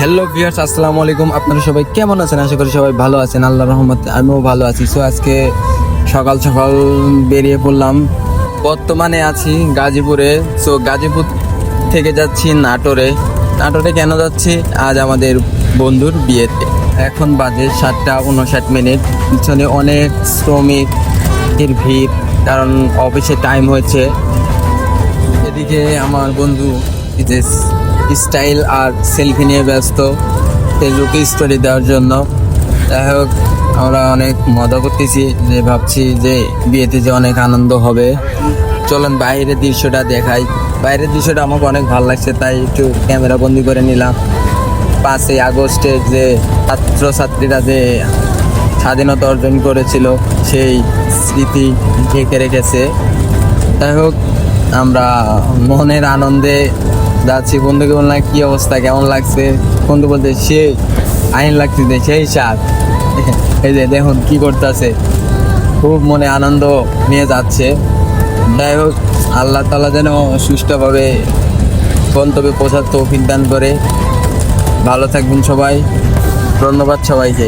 Hello viewers, আসসালামু আলাইকুম। আপনারা সবাই কেমন আছেন? আশা করি সবাই ভালো আছেন, আল্লাহর রহমতে আমিও ভালো আছি। সো আজকে সকাল সকাল বেরিয়ে পড়লাম। বর্তমানে আছি গাজীপুরে। সো গাজীপুর থেকে যাচ্ছি নাটোরে। নাটোরে কেন যাচ্ছি? আজ আমাদের বন্ধুর বিয়েতে। এখন বাজে 7:59। পিছনে অনেক শ্রমিকের ভিড়, কারণ অফিসে টাইম হয়েছে। এদিকে আমার বন্ধু যে স্টাইল আর সেলফি নিয়ে ব্যস্ত, ফেসবুকে স্টোরি দেওয়ার জন্য। যাই হোক, আমরা অনেক মজা করতেছি, যে ভাবছি যে বিয়েতে যে অনেক আনন্দ হবে। চলেন বাইরের দৃশ্যটা দেখাই। বাইরের দৃশ্যটা আমাকে অনেক ভালো লাগছে, তাই একটু ক্যামেরা বন্দি করে নিলাম। 5ই আগস্টে যে ছাত্রছাত্রীরা যে স্বাধীনতা অর্জন করেছিল, সেই স্মৃতি ঢেকে রেখেছে। যাই হোক, আমরা মনের আনন্দে যাচ্ছি। বন্ধুকে বললাম কি অবস্থা, কেমন লাগছে? বন্ধু বলতে সে আইন লাগতেছে, সেই সাথ। এই যে দেখুন কি করতেছে, খুব মনে আনন্দ নিয়ে যাচ্ছে। যাই হোক, আল্লাহ তাআলা যেন সুষ্ঠুভাবে গন্তব্যে পৌঁছার তৌফিক দান করে। ভালো থাকবেন সবাই, ধন্যবাদ সবাইকে।